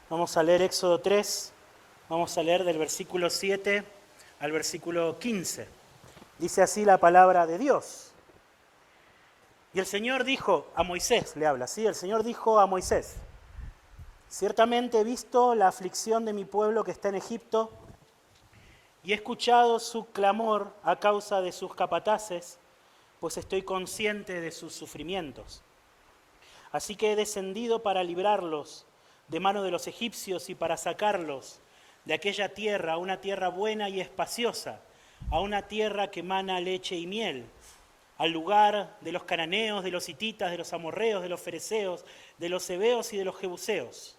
Vamos a leer Éxodo 3, vamos a leer del versículo 7 al versículo 15. Dice así la palabra de Dios. Y el Señor dijo a Moisés, le habla, ¿sí? El Señor dijo a Moisés: ciertamente he visto la aflicción de mi pueblo que está en Egipto y he escuchado su clamor a causa de sus capataces, pues estoy consciente de sus sufrimientos. Así que he descendido para librarlos de mano de los egipcios y para sacarlos de aquella tierra a una tierra buena y espaciosa, a una tierra que emana leche y miel, al lugar de los cananeos, de los hititas, de los amorreos, de los fereceos, de los heveos y de los jebuseos.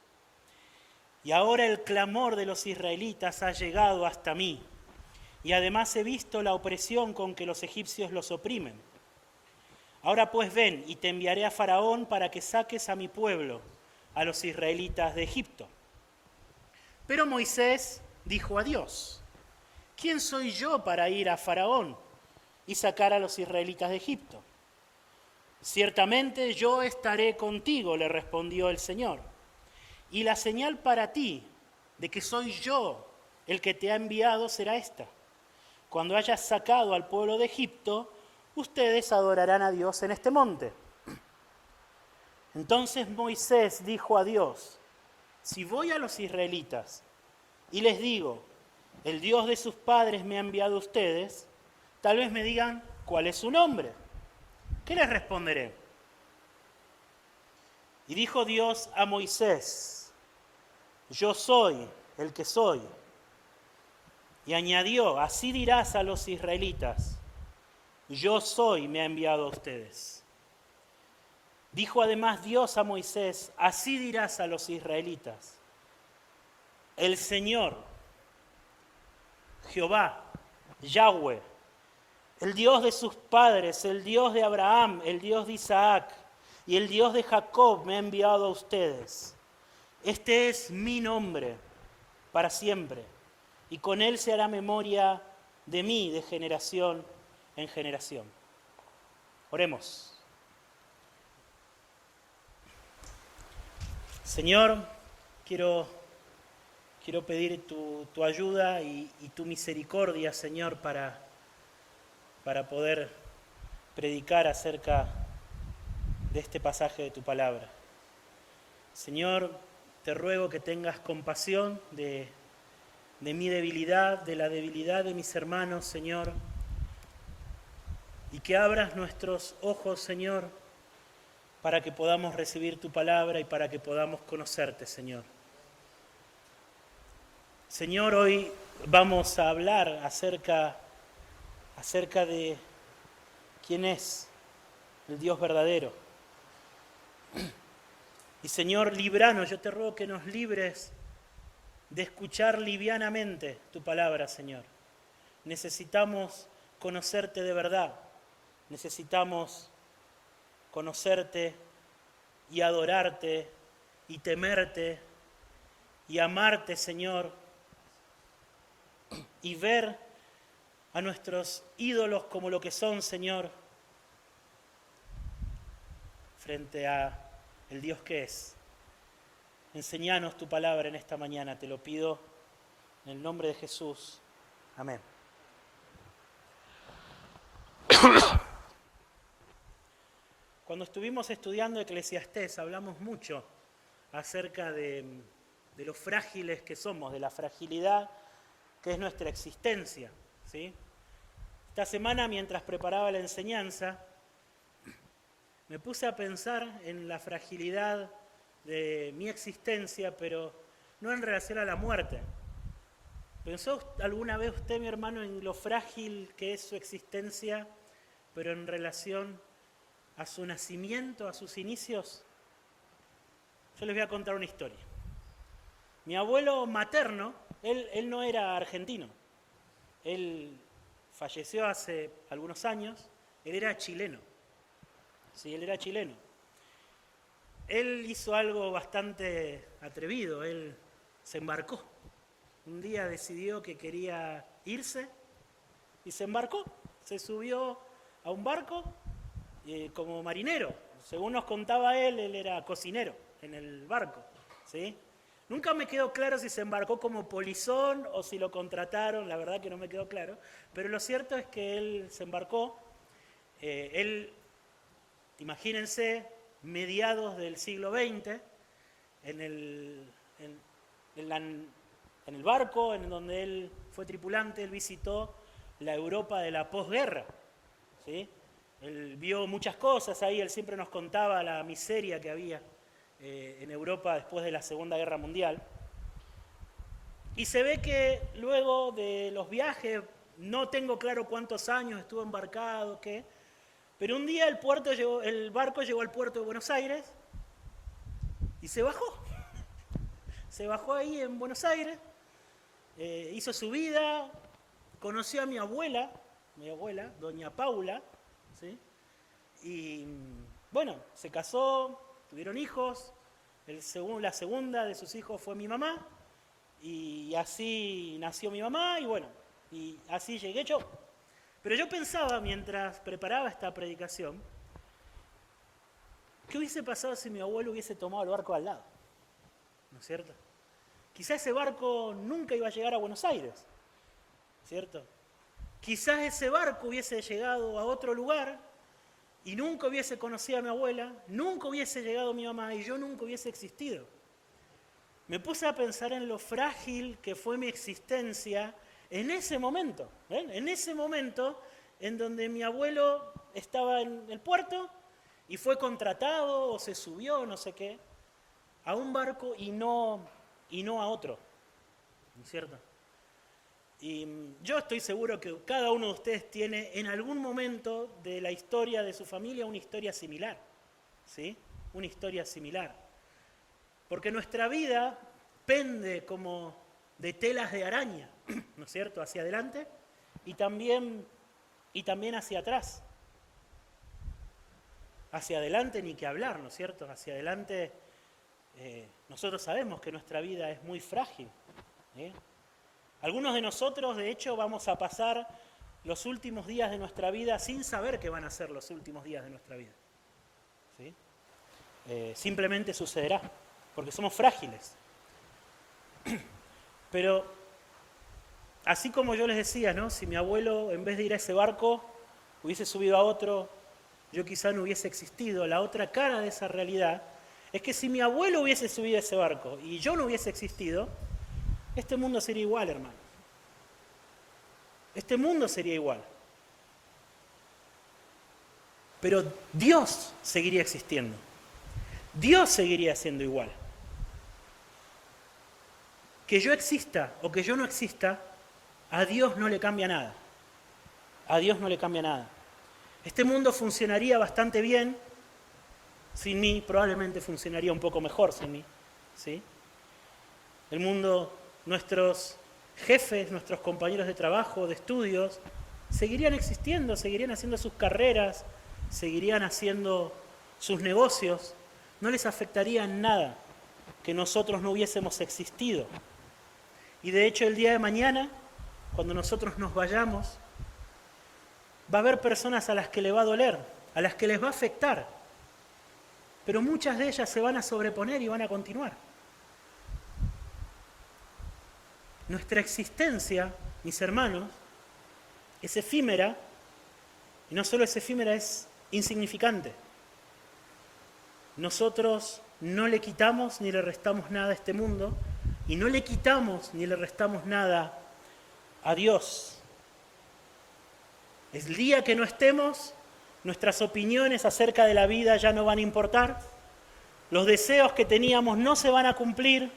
Y ahora el clamor de los israelitas ha llegado hasta mí, y además he visto la opresión con que los egipcios los oprimen. Ahora pues ven, y te enviaré a Faraón para que saques a mi pueblo, a los israelitas de Egipto. Pero Moisés dijo a Dios: ¿quién soy yo para ir a Faraón y sacar a los israelitas de Egipto? Ciertamente yo estaré contigo, le respondió el Señor, y la señal para ti de que soy yo el que te ha enviado será esta: cuando hayas sacado al pueblo de Egipto, ustedes adorarán a Dios en este monte. Entonces Moisés dijo a Dios: si voy a los israelitas y les digo, el Dios de sus padres me ha enviado a ustedes, tal vez me digan, ¿cuál es su nombre? ¿Qué les responderé? Y dijo Dios a Moisés: yo soy el que soy. Y añadió: así dirás a los israelitas, yo soy, me ha enviado a ustedes. Dijo además Dios a Moisés: así dirás a los israelitas, el Señor, Jehová, Yahweh, el Dios de sus padres, el Dios de Abraham, el Dios de Isaac y el Dios de Jacob me ha enviado a ustedes. Este es mi nombre para siempre, y con él se hará memoria de mí de generación en generación. Oremos. Señor, quiero pedir tu ayuda y tu misericordia, Señor, para poder predicar acerca de este pasaje de tu palabra. Señor, te ruego que tengas compasión de mi debilidad, de la debilidad de mis hermanos, Señor, y que abras nuestros ojos, Señor, para que podamos recibir tu palabra y para que podamos conocerte, Señor. Señor, hoy vamos a hablar acerca de quién es el Dios verdadero. Y Señor, líbranos, yo te ruego que nos libres de escuchar livianamente tu palabra, Señor. Necesitamos conocerte de verdad, necesitamos conocerte y adorarte y temerte y amarte, Señor, y ver a nuestros ídolos como lo que son, Señor, frente a el Dios que es. Enséñanos tu palabra en esta mañana, te lo pido en el nombre de Jesús. Amén. Cuando estuvimos estudiando Eclesiastés hablamos mucho acerca de lo frágiles que somos, de la fragilidad que es nuestra existencia, ¿sí? Esta semana, mientras preparaba la enseñanza, me puse a pensar en la fragilidad de mi existencia, pero no en relación a la muerte. ¿Pensó alguna vez usted, mi hermano, en lo frágil que es su existencia, pero en relación a su nacimiento, a sus inicios? Yo les voy a contar una historia. Mi abuelo materno, él no era argentino. Él falleció hace algunos años. Él era chileno. Sí, él era chileno. Él hizo algo bastante atrevido. Él se embarcó. Un día decidió que quería irse y se embarcó. Se subió a un barco como marinero. Según nos contaba él era cocinero en el barco, ¿sí? Nunca me quedó claro si se embarcó como polizón o si lo contrataron, la verdad que no me quedó claro, pero lo cierto es que él se embarcó. Él, imagínense, mediados del siglo XX, en el barco en donde él fue tripulante, él visitó la Europa de la posguerra, ¿sí? Él vio muchas cosas ahí, él siempre nos contaba la miseria que había en Europa después de la Segunda Guerra Mundial. Y se ve que luego de los viajes, no tengo claro cuántos años estuvo embarcado, qué, pero un día el barco llegó al puerto de Buenos Aires y se bajó. Se bajó ahí en Buenos Aires, hizo su vida, conoció a mi abuela, doña Paula, ¿sí? Y bueno, se casó, tuvieron hijos, la segunda de sus hijos fue mi mamá, y así nació mi mamá, y bueno, y así llegué yo. Pero yo pensaba, mientras preparaba esta predicación, ¿qué hubiese pasado si mi abuelo hubiese tomado el barco al lado? ¿No es cierto? Quizás ese barco nunca iba a llegar a Buenos Aires, ¿cierto? Quizás ese barco hubiese llegado a otro lugar y nunca hubiese conocido a mi abuela, nunca hubiese llegado mi mamá y yo nunca hubiese existido. Me puse a pensar en lo frágil que fue mi existencia en ese momento, ¿ven? En ese momento en donde mi abuelo estaba en el puerto y fue contratado o se subió, no sé qué, a un barco y no a otro, ¿no es cierto? Y yo estoy seguro que cada uno de ustedes tiene en algún momento de la historia de su familia una historia similar, ¿sí? Una historia similar. Porque nuestra vida pende como de telas de araña, ¿no es cierto?, hacia adelante y también hacia atrás. Hacia adelante ni que hablar, ¿no es cierto? Hacia adelante nosotros sabemos que nuestra vida es muy frágil. Algunos de nosotros, de hecho, vamos a pasar los últimos días de nuestra vida sin saber que van a ser los últimos días de nuestra vida. ¿Sí? Simplemente sucederá, porque somos frágiles. Pero, así como yo les decía, ¿no? Si mi abuelo, en vez de ir a ese barco, hubiese subido a otro, yo quizá no hubiese existido. La otra cara de esa realidad es que si mi abuelo hubiese subido a ese barco y yo no hubiese existido, este mundo sería igual, hermano. Este mundo sería igual. Pero Dios seguiría existiendo. Dios seguiría siendo igual. Que yo exista o que yo no exista, a Dios no le cambia nada. A Dios no le cambia nada. Este mundo funcionaría bastante bien sin mí, probablemente funcionaría un poco mejor sin mí, ¿sí? El mundo, nuestros jefes, nuestros compañeros de trabajo, de estudios, seguirían existiendo, seguirían haciendo sus carreras, seguirían haciendo sus negocios. No les afectaría en nada que nosotros no hubiésemos existido. Y de hecho el día de mañana, cuando nosotros nos vayamos, va a haber personas a las que le va a doler, a las que les va a afectar. Pero muchas de ellas se van a sobreponer y van a continuar. Nuestra existencia, mis hermanos, es efímera, y no solo es efímera, es insignificante. Nosotros no le quitamos ni le restamos nada a este mundo, y no le quitamos ni le restamos nada a Dios. El día que no estemos, nuestras opiniones acerca de la vida ya no van a importar, los deseos que teníamos no se van a cumplir,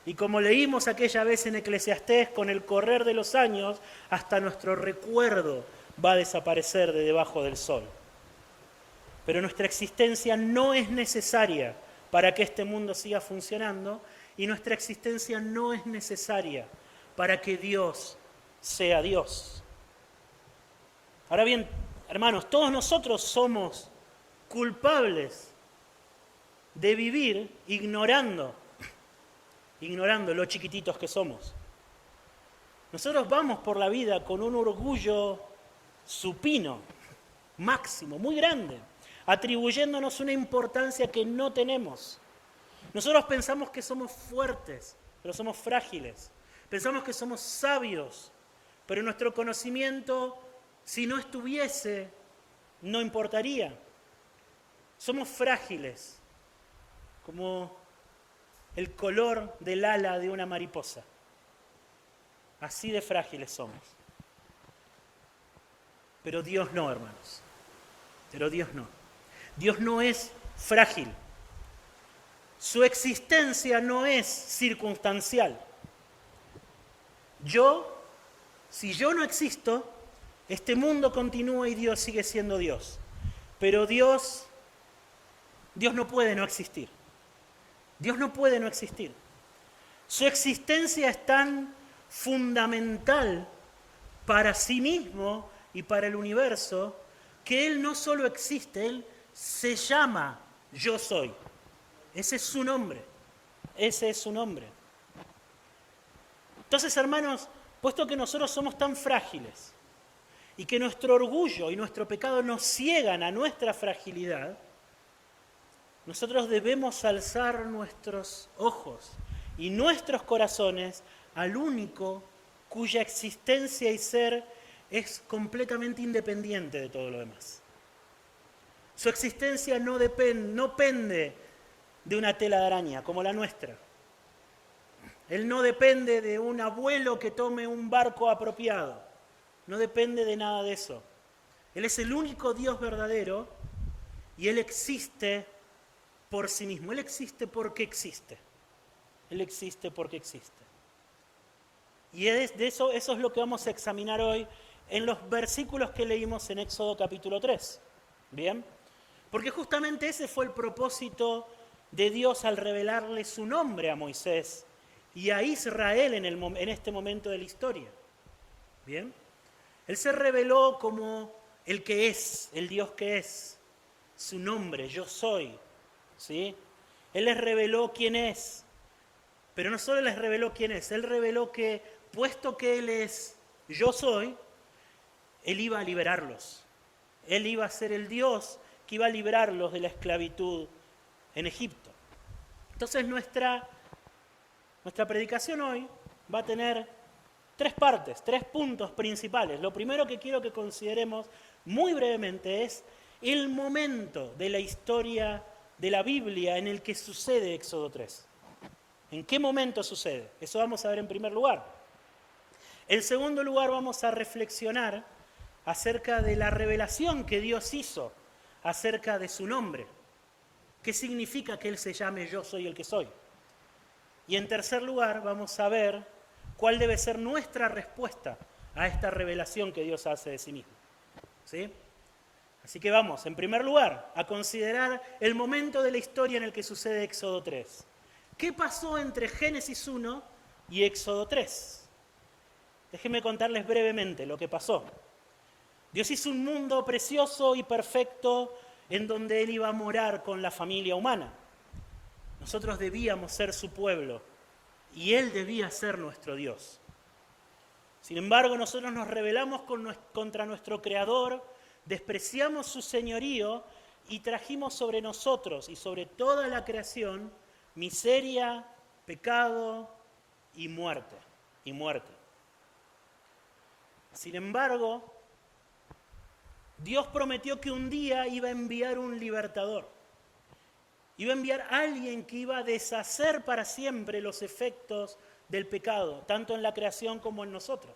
y como leímos aquella vez en Eclesiastés, con el correr de los años, hasta nuestro recuerdo va a desaparecer de debajo del sol. Pero nuestra existencia no es necesaria para que este mundo siga funcionando, y nuestra existencia no es necesaria para que Dios sea Dios. Ahora bien, hermanos, todos nosotros somos culpables de vivir ignorando lo chiquititos que somos. Nosotros vamos por la vida con un orgullo supino, máximo, muy grande, atribuyéndonos una importancia que no tenemos. Nosotros pensamos que somos fuertes, pero somos frágiles. Pensamos que somos sabios, pero nuestro conocimiento, si no estuviese, no importaría. Somos frágiles, como el color del ala de una mariposa. Así de frágiles somos. Pero Dios no, hermanos. Pero Dios no. Dios no es frágil. Su existencia no es circunstancial. Si yo no existo, este mundo continúa y Dios sigue siendo Dios. Pero Dios no puede no existir. Dios no puede no existir. Su existencia es tan fundamental para sí mismo y para el universo que Él no solo existe, Él se llama Yo Soy. Ese es su nombre. Ese es su nombre. Entonces, hermanos, puesto que nosotros somos tan frágiles y que nuestro orgullo y nuestro pecado nos ciegan a nuestra fragilidad, nosotros debemos alzar nuestros ojos y nuestros corazones al único cuya existencia y ser es completamente independiente de todo lo demás. Su existencia no pende de una tela de araña como la nuestra. Él no depende de un abuelo que tome un barco apropiado. No depende de nada de eso. Él es el único Dios verdadero y Él existe por sí mismo. Él existe porque existe. Él existe porque existe. Y eso es lo que vamos a examinar hoy en los versículos que leímos en Éxodo capítulo 3. ¿Bien? Porque justamente ese fue el propósito de Dios al revelarle su nombre a Moisés y a Israel en este momento de la historia. ¿Bien? Él se reveló como el que es, el Dios que es, su nombre, yo soy. ¿Sí? Él les reveló quién es, pero no solo les reveló quién es, Él reveló que, puesto que Él es yo soy, Él iba a liberarlos. Él iba a ser el Dios que iba a librarlos de la esclavitud en Egipto. Entonces nuestra predicación hoy va a tener 3 partes, 3 puntos principales. Lo primero que quiero que consideremos muy brevemente es el momento de la historia de la Biblia en el que sucede Éxodo 3. ¿En qué momento sucede? Eso vamos a ver en primer lugar. En segundo lugar vamos a reflexionar acerca de la revelación que Dios hizo acerca de su nombre. ¿Qué significa que Él se llame Yo Soy el que soy? Y en tercer lugar vamos a ver cuál debe ser nuestra respuesta a esta revelación que Dios hace de sí mismo. ¿Sí? Así que vamos, en primer lugar, a considerar el momento de la historia en el que sucede Éxodo 3. ¿Qué pasó entre Génesis 1 y Éxodo 3? Déjenme contarles brevemente lo que pasó. Dios hizo un mundo precioso y perfecto en donde Él iba a morar con la familia humana. Nosotros debíamos ser su pueblo y Él debía ser nuestro Dios. Sin embargo, nosotros nos rebelamos contra nuestro Creador, despreciamos su señorío y trajimos sobre nosotros y sobre toda la creación miseria, pecado y muerte. Sin embargo, Dios prometió que un día iba a enviar un libertador. Iba a enviar a alguien que iba a deshacer para siempre los efectos del pecado, tanto en la creación como en nosotros.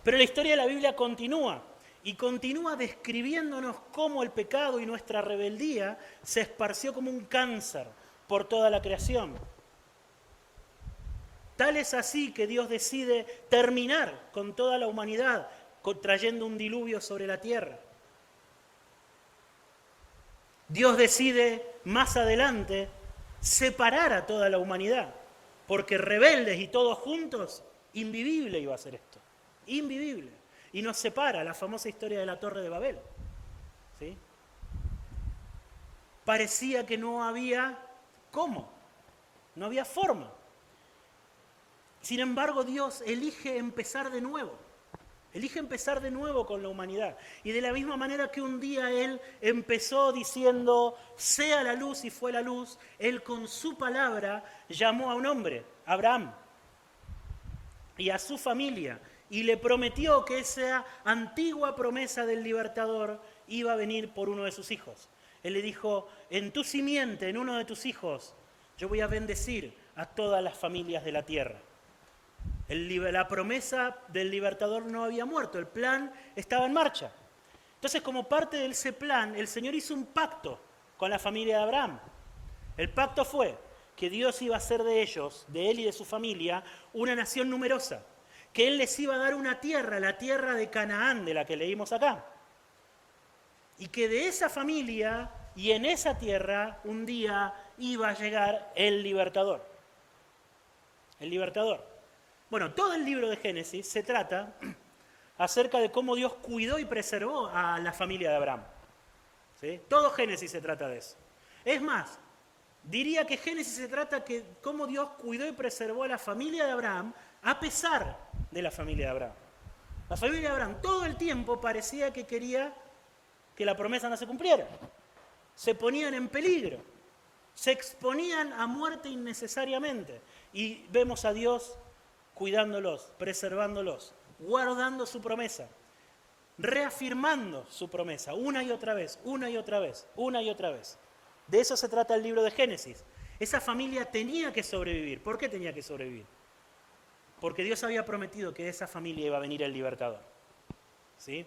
Pero la historia de la Biblia continúa, y continúa describiéndonos cómo el pecado y nuestra rebeldía se esparció como un cáncer por toda la creación. Tal es así que Dios decide terminar con toda la humanidad, trayendo un diluvio sobre la tierra. Dios decide más adelante separar a toda la humanidad, porque rebeldes y todos juntos, invivible iba a ser esto, invivible. Y nos separa, la famosa historia de la Torre de Babel. ¿Sí? Parecía que no había cómo, no había forma. Sin embargo, Dios elige empezar de nuevo. Elige empezar de nuevo con la humanidad. Y de la misma manera que un día Él empezó diciendo, sea la luz y fue la luz, Él con su palabra llamó a un hombre, Abraham, y a su familia, y le prometió que esa antigua promesa del libertador iba a venir por uno de sus hijos. Él le dijo, en tu simiente, en uno de tus hijos, yo voy a bendecir a todas las familias de la tierra. La promesa del libertador no había muerto, el plan estaba en marcha. Entonces, como parte de ese plan, el Señor hizo un pacto con la familia de Abraham. El pacto fue que Dios iba a hacer de ellos, de él y de su familia, una nación numerosa, que Él les iba a dar una tierra, la tierra de Canaán, de la que leímos acá, y que de esa familia y en esa tierra un día iba a llegar el libertador. El libertador. Bueno, todo el libro de Génesis se trata acerca de cómo Dios cuidó y preservó a la familia de Abraham. ¿Sí? Todo Génesis se trata de eso. Es más, diría que Génesis se trata de cómo Dios cuidó y preservó a la familia de Abraham a pesar de la familia de Abraham. La familia de Abraham todo el tiempo parecía que quería que la promesa no se cumpliera. Se ponían en peligro, se exponían a muerte innecesariamente. Y vemos a Dios cuidándolos, preservándolos, guardando su promesa, reafirmando su promesa una y otra vez, una y otra vez, una y otra vez. De eso se trata el libro de Génesis. Esa familia tenía que sobrevivir. ¿Por qué tenía que sobrevivir? Porque Dios había prometido que de esa familia iba a venir el libertador. ¿Sí?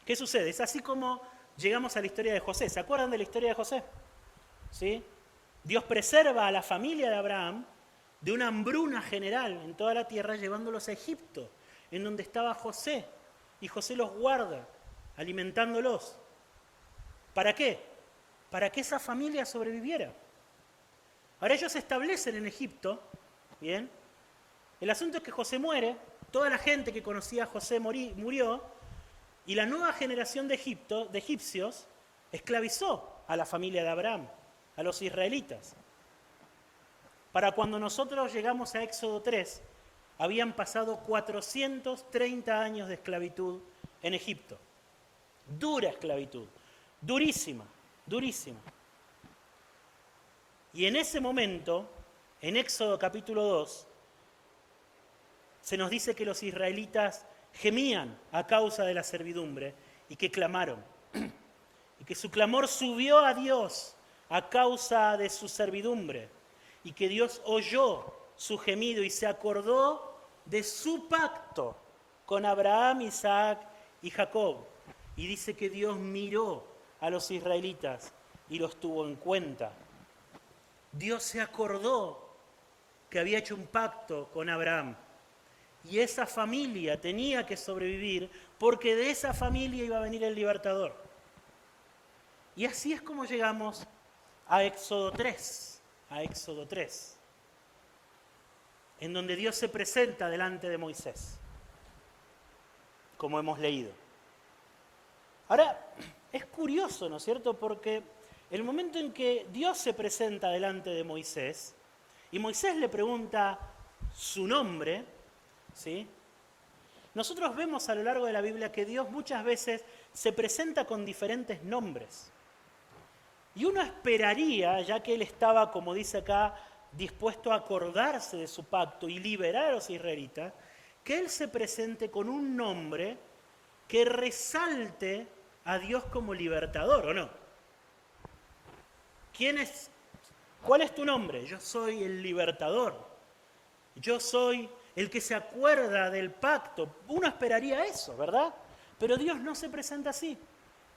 ¿Qué sucede? Es así como llegamos a la historia de José. ¿Se acuerdan de la historia de José? ¿Sí? Dios preserva a la familia de Abraham de una hambruna general en toda la tierra, llevándolos a Egipto, en donde estaba José. Y José los guarda, alimentándolos. ¿Para qué? Para que esa familia sobreviviera. Ahora ellos se establecen en Egipto, ¿bien? El asunto es que José muere, toda la gente que conocía a José murió, y la nueva generación de egipcios, esclavizó a la familia de Abraham, a los israelitas. Para cuando nosotros llegamos a Éxodo 3, habían pasado 430 años de esclavitud en Egipto. Dura esclavitud, durísima, durísima. Y en ese momento, en Éxodo capítulo 2, se nos dice que los israelitas gemían a causa de la servidumbre y que clamaron. Y que su clamor subió a Dios a causa de su servidumbre. Y que Dios oyó su gemido y se acordó de su pacto con Abraham, Isaac y Jacob. Y dice que Dios miró a los israelitas y los tuvo en cuenta. Dios se acordó que había hecho un pacto con Abraham. Y esa familia tenía que sobrevivir porque de esa familia iba a venir el libertador. Y así es como llegamos a Éxodo 3. A Éxodo 3, en donde Dios se presenta delante de Moisés, como hemos leído. Ahora, es curioso, ¿no es cierto?, porque el momento en que Dios se presenta delante de Moisés, y Moisés le pregunta su nombre, ¿sí? Nosotros vemos a lo largo de la Biblia que Dios muchas veces se presenta con diferentes nombres. Y uno esperaría, ya que él estaba, como dice acá, dispuesto a acordarse de su pacto y liberar a los israelitas, que él se presente con un nombre que resalte a Dios como libertador, ¿o no? ¿Cuál es tu nombre? Yo soy el libertador. Yo soy el que se acuerda del pacto. Uno esperaría eso, ¿verdad? Pero Dios no se presenta así.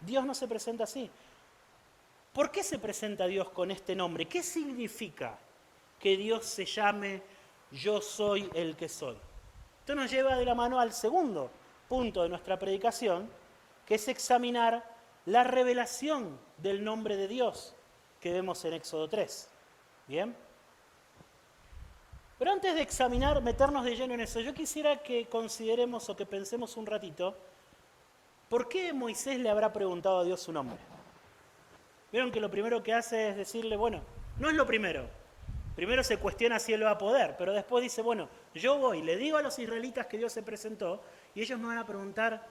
Dios no se presenta así. ¿Por qué se presenta Dios con este nombre? ¿Qué significa que Dios se llame Yo soy el que soy? Esto nos lleva de la mano al segundo punto de nuestra predicación, que es examinar la revelación del nombre de Dios que vemos en Éxodo 3. ¿Bien? Pero antes de examinar, meternos de lleno en eso, yo quisiera que consideremos o que pensemos un ratito, ¿por qué Moisés le habrá preguntado a Dios su nombre? Vieron que lo primero que hace es decirle, bueno, no es lo primero, Primero se cuestiona si él va a poder, pero después dice, bueno, yo voy, le digo a los israelitas que Dios se presentó y ellos me van a preguntar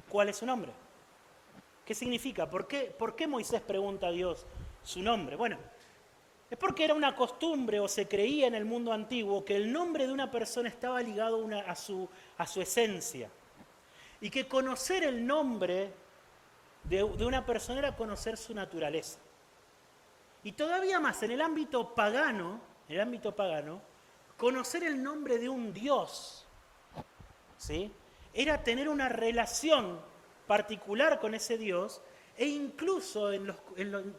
cuál es su nombre. ¿Qué significa? ¿Por qué Moisés pregunta a Dios su nombre? Bueno, es porque era una costumbre o se creía en el mundo antiguo que el nombre de una persona estaba ligado a su esencia. Y que conocer el nombre de una persona era conocer su naturaleza. Y todavía más, en el ámbito pagano, conocer el nombre de un Dios, ¿sí?, era tener una relación particular con ese Dios, e incluso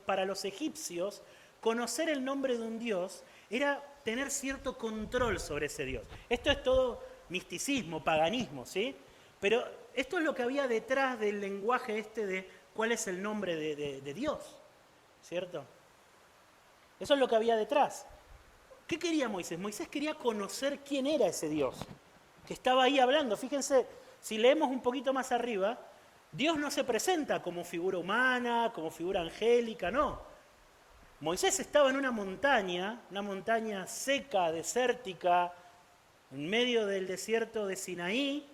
para los egipcios, conocer el nombre de un Dios era tener cierto control sobre ese Dios. Esto es todo misticismo, paganismo, ¿sí? Pero esto es lo que había detrás del lenguaje de cuál es el nombre de Dios, ¿cierto? Eso es lo que había detrás. ¿Qué quería Moisés? Moisés quería conocer quién era ese Dios que estaba ahí hablando. Fíjense, si leemos un poquito más arriba, Dios no se presenta como figura humana, como figura angélica, no. Moisés estaba en una montaña seca, desértica, en medio del desierto de Sinaí.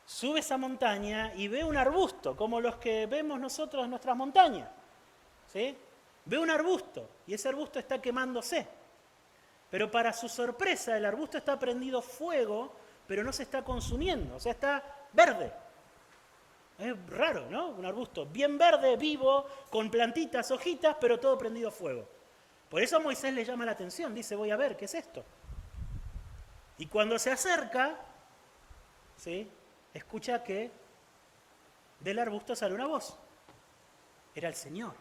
Sube esa montaña y ve un arbusto, como los que vemos nosotros en nuestras montañas, ¿sí? Ve un arbusto y ese arbusto está quemándose. Pero para su sorpresa, el arbusto está prendido fuego, pero no se está consumiendo, o sea, está verde. Es raro, ¿no? Un arbusto bien verde, vivo, con plantitas, hojitas, pero todo prendido fuego. Por eso a Moisés le llama la atención, dice, voy a ver, ¿qué es esto? Y cuando se acerca, ¿sí?, escucha que del arbusto sale una voz. Era el Señor.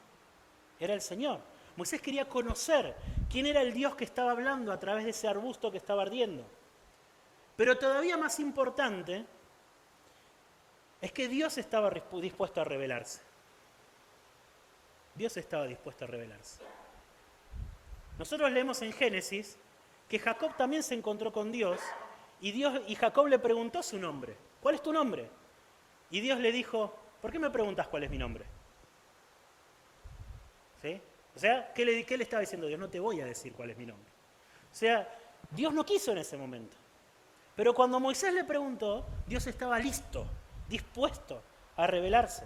Era el Señor. Moisés quería conocer quién era el Dios que estaba hablando a través de ese arbusto que estaba ardiendo. Pero todavía más importante es que Dios estaba dispuesto a revelarse. Dios estaba dispuesto a revelarse. Nosotros leemos en Génesis que Jacob también se encontró con Dios y Jacob le preguntó su nombre. ¿Cuál es tu nombre? Y Dios le dijo, ¿por qué me preguntas cuál es mi nombre? ¿Sí? O sea, ¿qué le estaba diciendo Dios? No te voy a decir cuál es mi nombre. O sea, Dios no quiso en ese momento. Pero cuando Moisés le preguntó, Dios estaba listo, dispuesto a revelarse.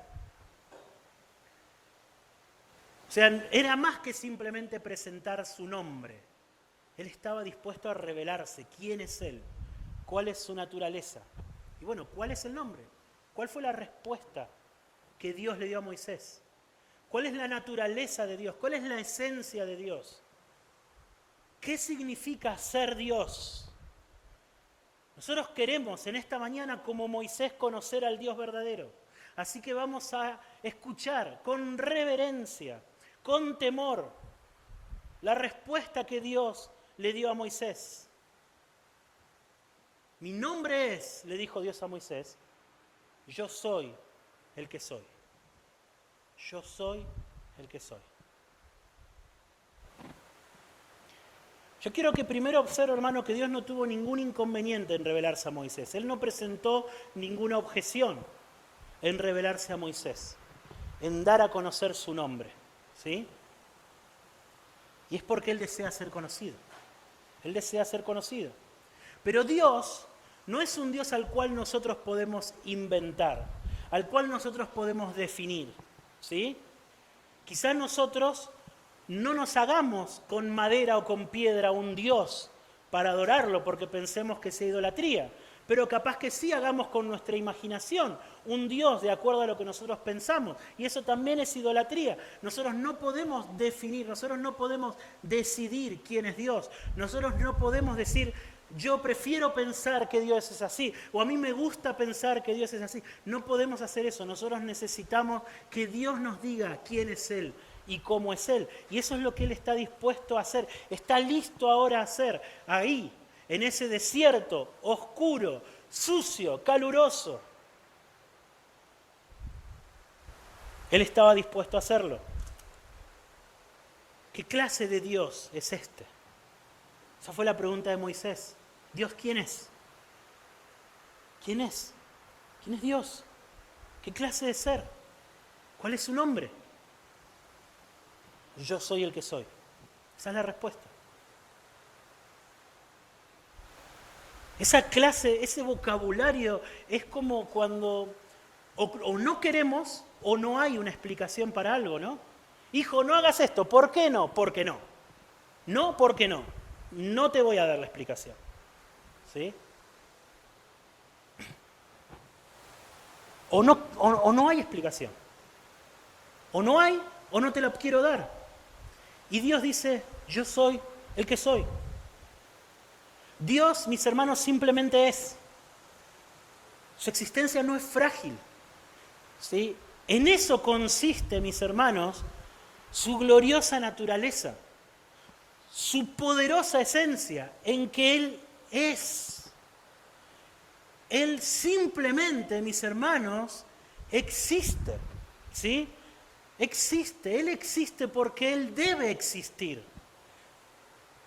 O sea, era más que simplemente presentar su nombre. Él estaba dispuesto a revelarse. ¿Quién es Él? ¿Cuál es su naturaleza? Y bueno, ¿cuál es el nombre? ¿Cuál fue la respuesta que Dios le dio a Moisés? ¿Cuál es la naturaleza de Dios? ¿Cuál es la esencia de Dios? ¿Qué significa ser Dios? Nosotros queremos en esta mañana, como Moisés, conocer al Dios verdadero. Así que vamos a escuchar con reverencia, con temor, la respuesta que Dios le dio a Moisés. Mi nombre es, le dijo Dios a Moisés, yo soy el que soy. Yo soy el que soy. Yo quiero que primero observe, hermano, que Dios no tuvo ningún inconveniente en revelarse a Moisés. Él no presentó ninguna objeción en revelarse a Moisés, en dar a conocer su nombre, ¿sí? Y es porque Él desea ser conocido. Él desea ser conocido. Pero Dios no es un Dios al cual nosotros podemos inventar, al cual nosotros podemos definir, ¿sí? Quizás nosotros no nos hagamos con madera o con piedra un Dios para adorarlo porque pensemos que sea idolatría, pero capaz que sí hagamos con nuestra imaginación un Dios de acuerdo a lo que nosotros pensamos, y eso también es idolatría. Nosotros no podemos definir, nosotros no podemos decidir quién es Dios, nosotros no podemos decir yo prefiero pensar que Dios es así, o a mí me gusta pensar que Dios es así. No podemos hacer eso, nosotros necesitamos que Dios nos diga quién es Él y cómo es Él. Y eso es lo que Él está dispuesto a hacer, está listo ahora a hacer, ahí, en ese desierto, oscuro, sucio, caluroso. Él estaba dispuesto a hacerlo. ¿Qué clase de Dios es este? Esa fue la pregunta de Moisés. ¿Dios quién es? ¿Quién es? ¿Quién es Dios? ¿Qué clase de ser? ¿Cuál es su nombre? Yo soy el que soy. Esa es la respuesta. Esa clase, ese vocabulario es como cuando o no queremos o no hay una explicación para algo, ¿no? Hijo, no hagas esto. ¿Por qué no? Porque no. No, porque no. No te voy a dar la explicación. ¿Sí? O no hay explicación. O no hay, o no te la quiero dar. Y Dios dice, yo soy el que soy. Dios, mis hermanos, simplemente es. Su existencia no es frágil. ¿Sí? En eso consiste, mis hermanos, su gloriosa naturaleza, su poderosa esencia, en que Él es. Él simplemente, mis hermanos, existe. ¿Sí? Existe. Él existe porque Él debe existir.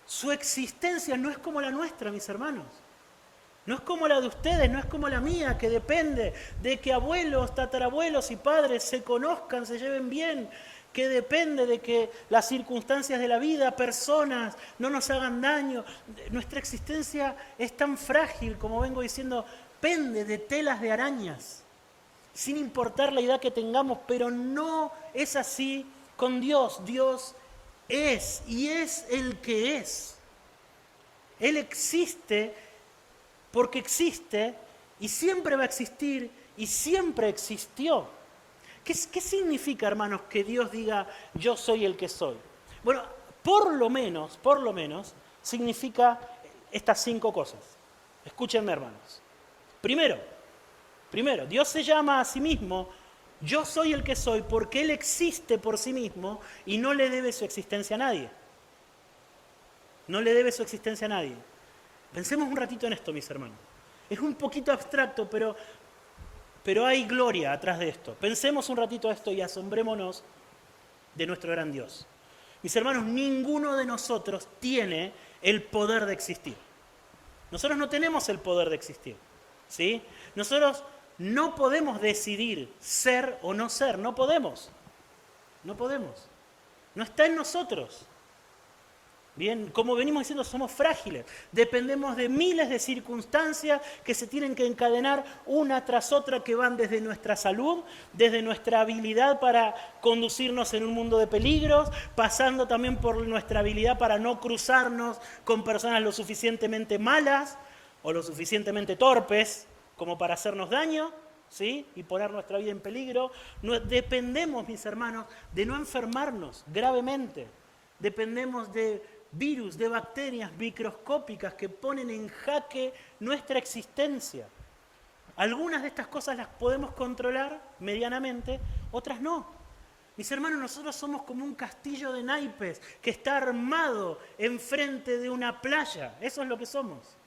Su existencia no es como la nuestra, mis hermanos. No es como la de ustedes, no es como la mía, que depende de que abuelos, tatarabuelos y padres se conozcan, se lleven bien, que depende de que las circunstancias de la vida, personas, no nos hagan daño. Nuestra existencia es tan frágil, como vengo diciendo, pende de telas de arañas, sin importar la edad que tengamos, pero no es así con Dios. Dios es y es el que es. Él existe porque existe y siempre va a existir y siempre existió. ¿Qué significa, hermanos, que Dios diga yo soy el que soy? Bueno, por lo menos, significa estas 5 cosas. Escúchenme, hermanos. Primero, Dios se llama a sí mismo yo soy el que soy porque Él existe por sí mismo y no le debe su existencia a nadie. No le debe su existencia a nadie. Pensemos un ratito en esto, mis hermanos. Es un poquito abstracto, pero hay gloria atrás de esto. Pensemos un ratito esto y asombrémonos de nuestro gran Dios. Mis hermanos, ninguno de nosotros tiene el poder de existir. Nosotros no tenemos el poder de existir. ¿Sí? Nosotros no podemos decidir ser o no ser. No podemos. No podemos. No está en nosotros. Bien, como venimos diciendo, somos frágiles, dependemos de miles de circunstancias que se tienen que encadenar una tras otra, que van desde nuestra salud, desde nuestra habilidad para conducirnos en un mundo de peligros, pasando también por nuestra habilidad para no cruzarnos con personas lo suficientemente malas o lo suficientemente torpes como para hacernos daño, ¿sí? Y poner nuestra vida en peligro. Dependemos, mis hermanos, de no enfermarnos gravemente, dependemos de virus, de bacterias microscópicas que ponen en jaque nuestra existencia. Algunas de estas cosas las podemos controlar medianamente, otras no. Mis hermanos, nosotros somos como un castillo de naipes que está armado enfrente de una playa. Eso es lo que somos.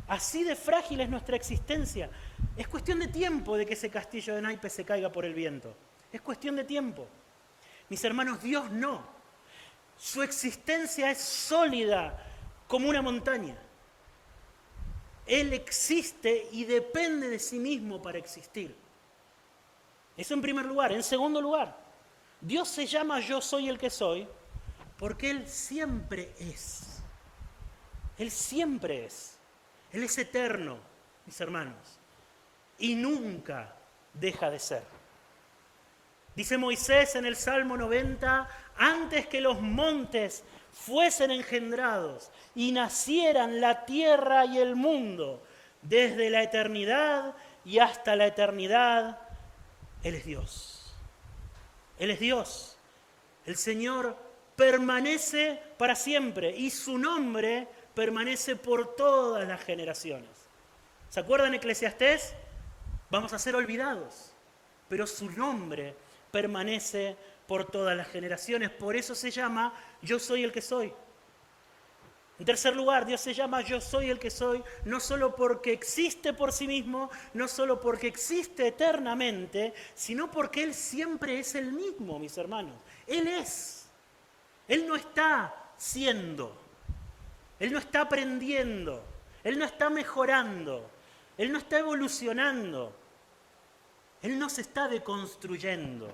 Así de frágil es nuestra existencia. Es cuestión de tiempo de que ese castillo de naipes se caiga por el viento. Es cuestión de tiempo. Mis hermanos, Dios no. Su existencia es sólida como una montaña. Él existe y depende de sí mismo para existir. Eso en primer lugar. En segundo lugar, Dios se llama yo soy el que soy porque Él siempre es. Él siempre es. Él es eterno, mis hermanos, y nunca deja de ser. Dice Moisés en el Salmo 90, antes que los montes fuesen engendrados y nacieran la tierra y el mundo, desde la eternidad y hasta la eternidad, Él es Dios. Él es Dios. El Señor permanece para siempre y su nombre permanece por todas las generaciones. ¿Se acuerdan Eclesiastés? Vamos a ser olvidados, pero su nombre permanece por todas las generaciones. Por eso se llama yo soy el que soy. En tercer lugar, Dios se llama yo soy el que soy, no solo porque existe por sí mismo, no solo porque existe eternamente, sino porque Él siempre es el mismo, mis hermanos. Él es. Él no está siendo. Él no está aprendiendo. Él no está mejorando. Él no está evolucionando. Él no se está deconstruyendo.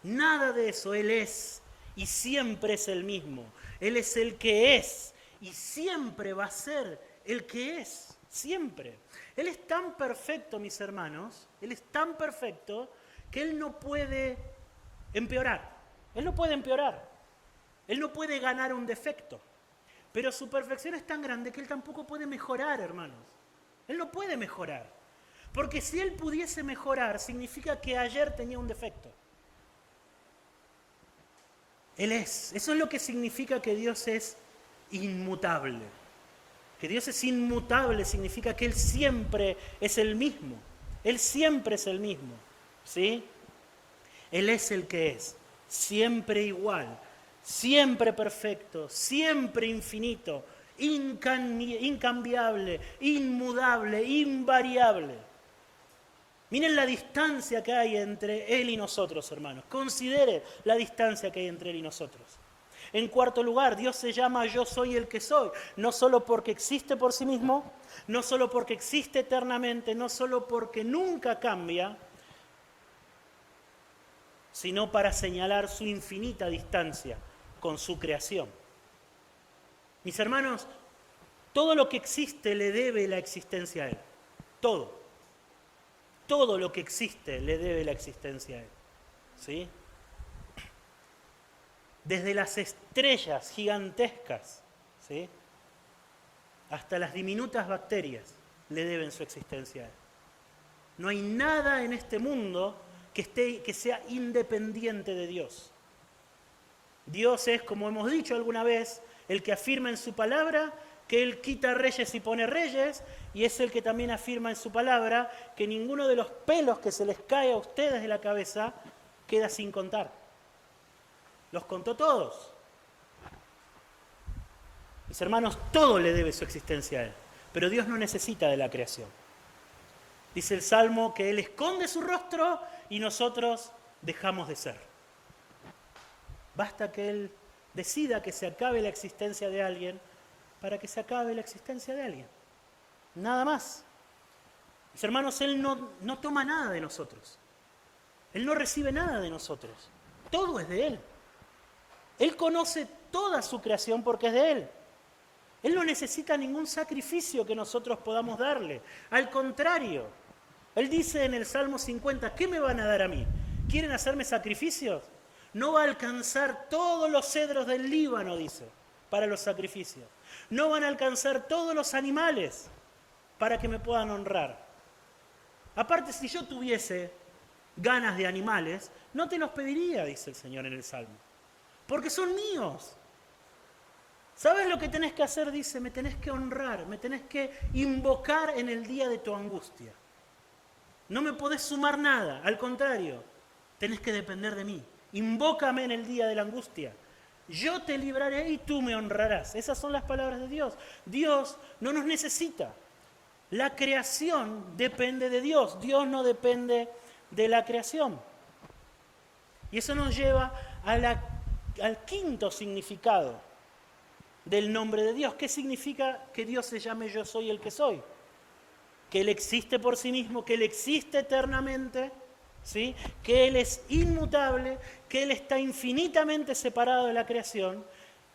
Nada de eso. Él es y siempre es el mismo. Él es el que es y siempre va a ser el que es, siempre. Él es tan perfecto, mis hermanos, Él es tan perfecto que Él no puede empeorar. Él no puede empeorar. Él no puede ganar un defecto. Pero su perfección es tan grande que Él tampoco puede mejorar, hermanos. Él no puede mejorar. Porque si Él pudiese mejorar, significa que ayer tenía un defecto. Él es. Eso es lo que significa que Dios es inmutable. Que Dios es inmutable significa que Él siempre es el mismo. Él siempre es el mismo. ¿Sí? Él es el que es. Siempre igual. Siempre perfecto. Siempre infinito. Incambiable. Inmudable. Invariable. Miren la distancia que hay entre Él y nosotros, hermanos. Considere la distancia que hay entre Él y nosotros. En cuarto lugar, Dios se llama Yo soy el que soy, no solo porque existe por sí mismo, no solo porque existe eternamente, no solo porque nunca cambia, sino para señalar su infinita distancia con su creación. Mis hermanos, todo lo que existe le debe la existencia a Él. Todo. Todo lo que existe le debe la existencia a Él. ¿Sí? Desde las estrellas gigantescas, ¿sí?, hasta las diminutas bacterias le deben su existencia a Él. No hay nada en este mundo que sea independiente de Dios. Dios es, como hemos dicho alguna vez, el que afirma en su palabra que Él quita reyes y pone reyes, y es el que también afirma en su palabra que ninguno de los pelos que se les cae a ustedes de la cabeza queda sin contar. Los contó todos. Mis hermanos, todo le debe su existencia a Él, pero Dios no necesita de la creación. Dice el Salmo que Él esconde su rostro y nosotros dejamos de ser. Basta que Él decida que se acabe la existencia de alguien para que se acabe la existencia de alguien. Nada más. Mis hermanos, Él no toma nada de nosotros. Él no recibe nada de nosotros. Todo es de Él. Él conoce toda su creación porque es de Él. Él no necesita ningún sacrificio que nosotros podamos darle. Al contrario, Él dice en el Salmo 50, ¿qué me van a dar a mí? ¿Quieren hacerme sacrificios? No va a alcanzar todos los cedros del Líbano, dice, para los sacrificios. No van a alcanzar todos los animales para que me puedan honrar. Aparte, si yo tuviese ganas de animales, no te los pediría, dice el Señor en el Salmo, porque son míos. ¿Sabes lo que tenés que hacer? Dice, me tenés que honrar, me tenés que invocar en el día de tu angustia. No me podés sumar nada, al contrario, tenés que depender de mí. Invócame en el día de la angustia. Yo te libraré y tú me honrarás. Esas son las palabras de Dios. Dios no nos necesita. La creación depende de Dios. Dios no depende de la creación. Y eso nos lleva al quinto significado del nombre de Dios. ¿Qué significa que Dios se llame Yo soy el que soy? Que Él existe por sí mismo, que Él existe eternamente, ¿sí?, que Él es inmutable, que Él está infinitamente separado de la creación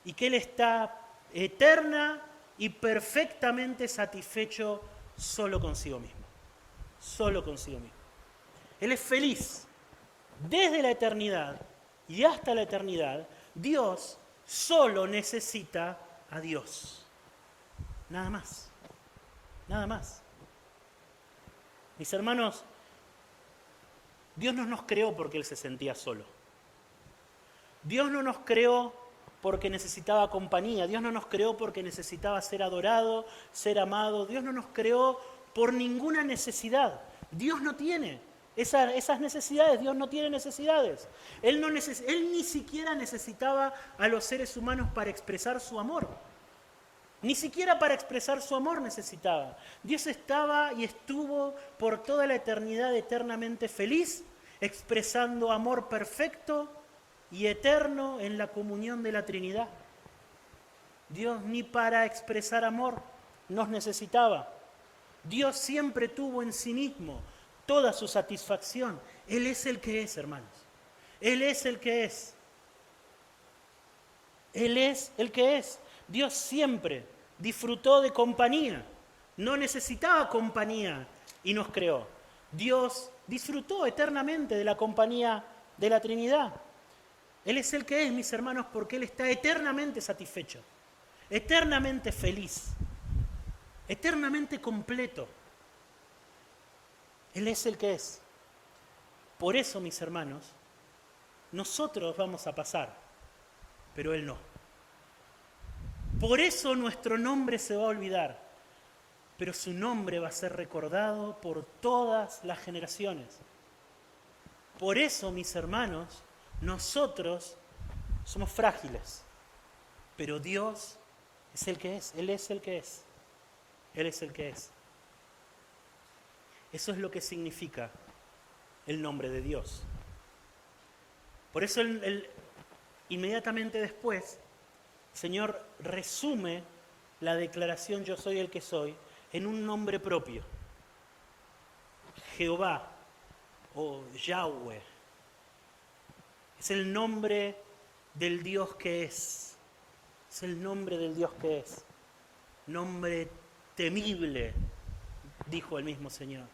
y que Él está eterna y perfectamente satisfecho solo consigo mismo. Solo consigo mismo. Él es feliz. Desde la eternidad y hasta la eternidad, Dios solo necesita a Dios. Nada más. Nada más. Mis hermanos, Dios no nos creó porque Él se sentía solo. Dios no nos creó porque necesitaba compañía. Dios no nos creó porque necesitaba ser adorado, ser amado. Dios no nos creó por ninguna necesidad. Dios no tiene esas necesidades. Dios no tiene necesidades. Él ni siquiera necesitaba a los seres humanos para expresar su amor. Ni siquiera para expresar su amor necesitaba. Dios estaba y estuvo por toda la eternidad eternamente feliz, expresando amor perfecto y eterno en la comunión de la Trinidad. Dios ni para expresar amor nos necesitaba. Dios siempre tuvo en sí mismo toda su satisfacción. Él es el que es, hermanos. Él es el que es. Él es el que es. Dios siempre disfrutó de compañía. no necesitaba compañía y nos creó. Dios disfrutó eternamente de la compañía de la Trinidad. Él es el que es, mis hermanos, porque Él está eternamente satisfecho, eternamente feliz, eternamente completo. Él es el que es. Por eso, mis hermanos, nosotros vamos a pasar, pero Él no. Por eso nuestro nombre se va a olvidar, pero su nombre va a ser recordado por todas las generaciones. Por eso, mis hermanos, nosotros somos frágiles, pero Dios es el que es, Él es el que es, Él es el que es. Eso es lo que significa el nombre de Dios. Por eso inmediatamente después, el Señor resume la declaración yo soy el que soy en un nombre propio. Jehová o Yahweh. Es el nombre del Dios que es. Es el nombre del Dios que es. Nombre temible, dijo el mismo Señor.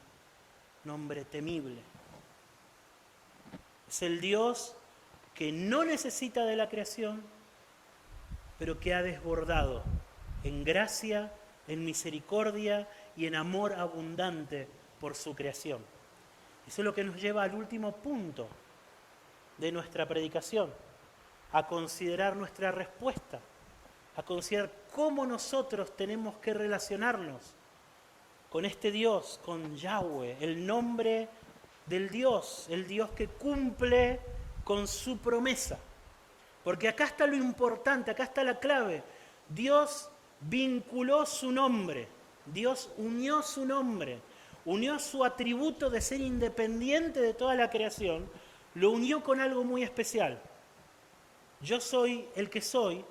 Nombre temible. Es el Dios que no necesita de la creación, pero que ha desbordado en gracia, en misericordia y en amor abundante por su creación. Eso es lo que nos lleva al último punto de nuestra predicación, a considerar nuestra respuesta, a considerar cómo nosotros tenemos que relacionarnos con este Dios, con Yahweh, el nombre del Dios, el Dios que cumple con su promesa. Porque acá está lo importante, acá está la clave. Dios vinculó su nombre, Dios unió su nombre, unió su atributo de ser independiente de toda la creación, lo unió con algo muy especial. Yo soy el que soy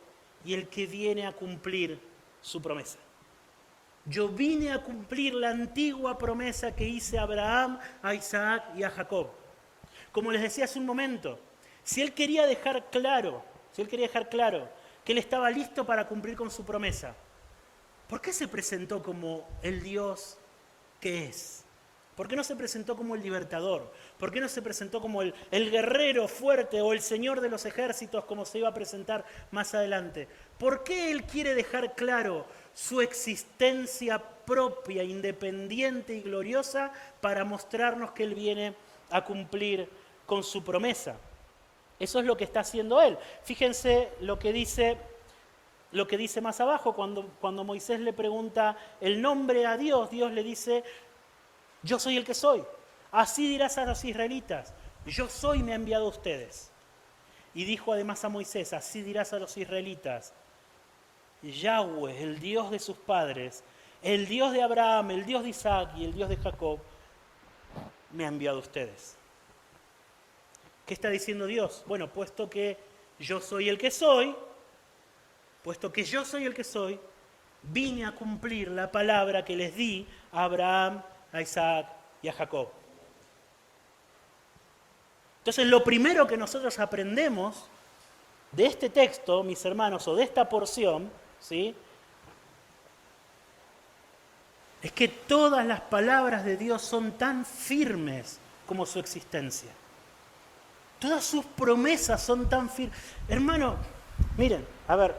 y el que viene a cumplir su promesa. Yo vine a cumplir la antigua promesa que hice a Abraham, a Isaac y a Jacob. Como les decía hace un momento, si él quería dejar claro que él estaba listo para cumplir con su promesa, ¿por qué se presentó como el Dios que es? ¿Por qué no se presentó como el libertador? ¿Por qué no se presentó como el guerrero fuerte o el señor de los ejércitos como se iba a presentar más adelante? ¿Por qué él quiere dejar claro su existencia propia, independiente y gloriosa para mostrarnos que él viene a cumplir con su promesa? Eso es lo que está haciendo él. Fíjense lo que dice más abajo cuando Moisés le pregunta el nombre a Dios. Dios le dice: yo soy el que soy. Así dirás a los israelitas: yo soy, me ha enviado a ustedes. Y dijo además a Moisés: así dirás a los israelitas: Yahweh, el Dios de sus padres, el Dios de Abraham, el Dios de Isaac y el Dios de Jacob, me ha enviado a ustedes. ¿Qué está diciendo Dios? Bueno, puesto que yo soy el que soy, vine a cumplir la palabra que les di a Abraham, a Isaac y a Jacob. Entonces, lo primero que nosotros aprendemos de este texto, mis hermanos, o de esta porción, ¿sí?, es que todas las palabras de Dios son tan firmes como su existencia. Todas sus promesas son tan firmes. Hermano, miren, a ver,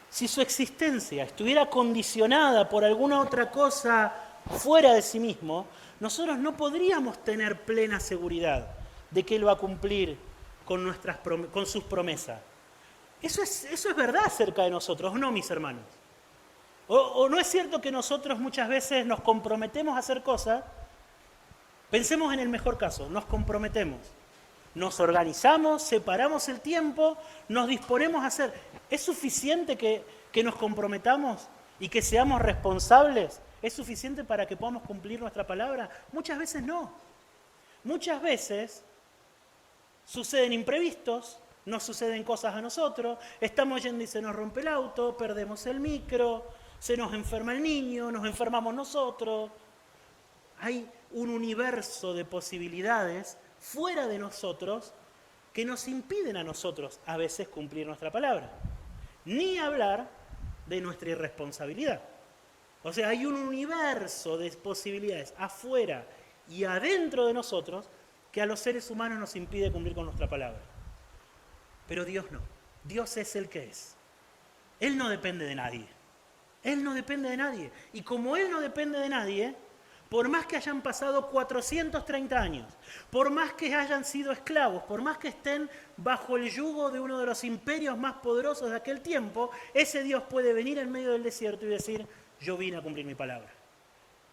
si su existencia estuviera condicionada por alguna otra cosa fuera de sí mismo, nosotros no podríamos tener plena seguridad de que Él va a cumplir con sus promesas. Eso es verdad acerca de nosotros, ¿no, mis hermanos? ¿O no es cierto que nosotros muchas veces nos comprometemos a hacer cosas? Pensemos en el mejor caso, nos comprometemos. Nos organizamos, separamos el tiempo, nos disponemos a hacer. ¿Es suficiente que nos comprometamos y que seamos responsables? ¿Es suficiente para que podamos cumplir nuestra palabra? Muchas veces no. Muchas veces suceden imprevistos, nos suceden cosas a nosotros, estamos yendo y se nos rompe el auto, perdemos el micro, se nos enferma el niño, nos enfermamos nosotros. Hay un universo de posibilidades fuera de nosotros que nos impiden a nosotros a veces cumplir nuestra palabra. Ni hablar de nuestra irresponsabilidad. O sea, hay un universo de posibilidades afuera y adentro de nosotros que a los seres humanos nos impide cumplir con nuestra palabra. Pero Dios no. Dios es el que es. Él no depende de nadie. Él no depende de nadie. Y como Él no depende de nadie, por más que hayan pasado 430 años, por más que hayan sido esclavos, por más que estén bajo el yugo de uno de los imperios más poderosos de aquel tiempo, ese Dios puede venir en medio del desierto y decir, yo vine a cumplir mi palabra.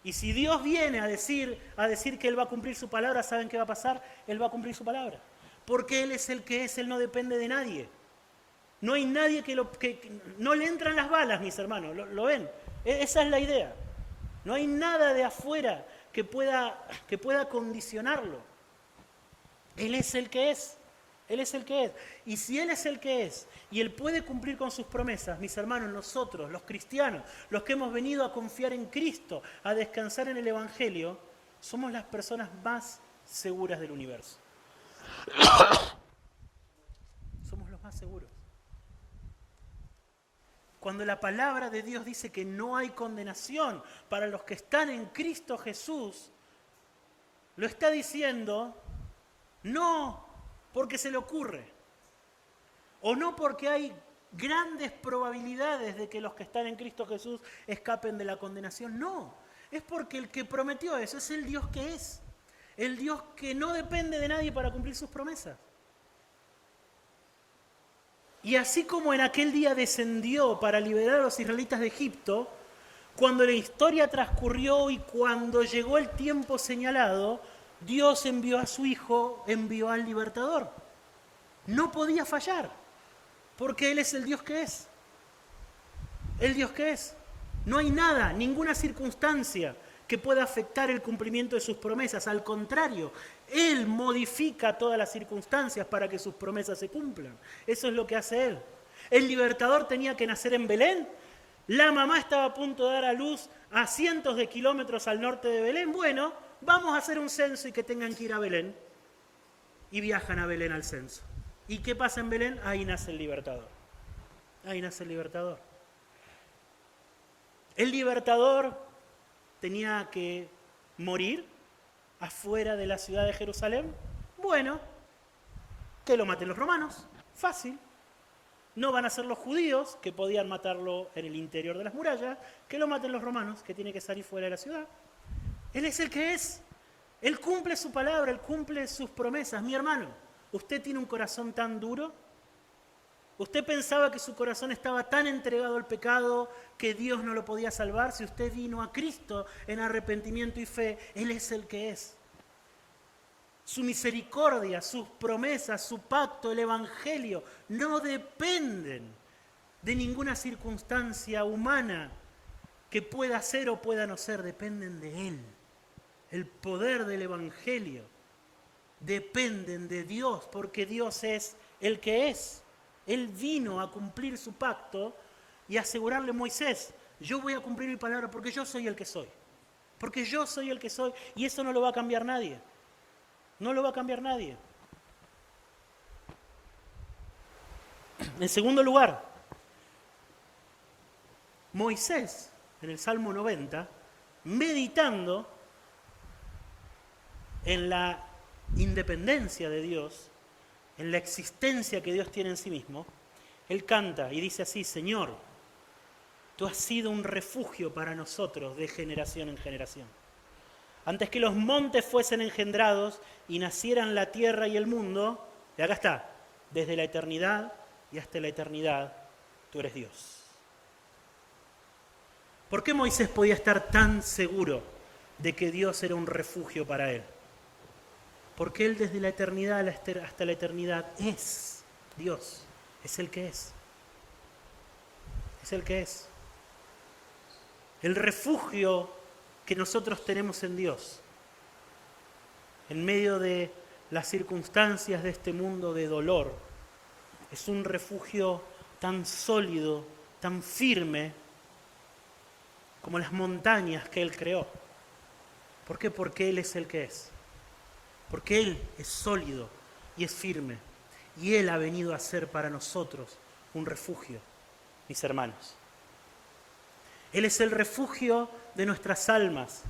Y si Dios viene a decir que Él va a cumplir su palabra, ¿saben qué va a pasar? Él va a cumplir su palabra. Porque Él es el que es, Él no depende de nadie. No hay nadie que no le entran las balas, mis hermanos, ¿lo ven? Esa es la idea. No hay nada de afuera que pueda condicionarlo. Él es el que es. Él es el que es. Y si Él es el que es, y Él puede cumplir con sus promesas, mis hermanos, nosotros, los cristianos, los que hemos venido a confiar en Cristo, a descansar en el Evangelio, somos las personas más seguras del universo. Somos los más seguros. Cuando la palabra de Dios dice que no hay condenación para los que están en Cristo Jesús, lo está diciendo no porque se le ocurre, o no porque hay grandes probabilidades de que los que están en Cristo Jesús escapen de la condenación, no, es porque el que prometió eso es el Dios que es, el Dios que no depende de nadie para cumplir sus promesas. Y así como en aquel día descendió para liberar a los israelitas de Egipto, cuando la historia transcurrió y cuando llegó el tiempo señalado, Dios envió a su Hijo, envió al libertador. No podía fallar, porque Él es el Dios que es. El Dios que es. No hay nada, ninguna circunstancia que pueda afectar el cumplimiento de sus promesas. Al contrario, Él modifica todas las circunstancias para que sus promesas se cumplan. Eso es lo que hace Él. El libertador tenía que nacer en Belén. La mamá estaba a punto de dar a luz a cientos de kilómetros al norte de Belén. Bueno, vamos a hacer un censo y que tengan que ir a Belén. Y viajan a Belén al censo. ¿Y qué pasa en Belén? Ahí nace el libertador. Ahí nace el libertador. El libertador tenía que morir afuera de la ciudad de Jerusalén. Bueno, que lo maten los romanos. Fácil. No van a ser los judíos, que podían matarlo en el interior de las murallas. Que lo maten los romanos, que tiene que salir fuera de la ciudad. Él es el que es. Él cumple su palabra, Él cumple sus promesas. Mi hermano, ¿usted tiene un corazón tan duro? ¿Usted pensaba que su corazón estaba tan entregado al pecado que Dios no lo podía salvar? Si usted vino a Cristo en arrepentimiento y fe, Él es el que es. Su misericordia, sus promesas, su pacto, el Evangelio, no dependen de ninguna circunstancia humana que pueda ser o pueda no ser, dependen de Él. El poder del Evangelio dependen de Dios, porque Dios es el que es. Él vino a cumplir su pacto y asegurarle a Moisés, yo voy a cumplir mi palabra porque yo soy el que soy. Porque yo soy el que soy y eso no lo va a cambiar nadie. No lo va a cambiar nadie. En segundo lugar, Moisés, en el Salmo 90, meditando en la independencia de Dios, en la existencia que Dios tiene en sí mismo, Él canta y dice así, Señor, tú has sido un refugio para nosotros de generación en generación. Antes que los montes fuesen engendrados y nacieran la tierra y el mundo, y acá está, desde la eternidad y hasta la eternidad, tú eres Dios. ¿Por qué Moisés podía estar tan seguro de que Dios era un refugio para él? Porque Él desde la eternidad hasta la eternidad es Dios, es el que es. Es el que es. El refugio que nosotros tenemos en Dios, en medio de las circunstancias de este mundo de dolor, es un refugio tan sólido, tan firme, como las montañas que Él creó. ¿Por qué? Porque Él es el que es. Porque Él es sólido y es firme. Y Él ha venido a ser para nosotros un refugio, mis hermanos. Él es el refugio de nuestras almas.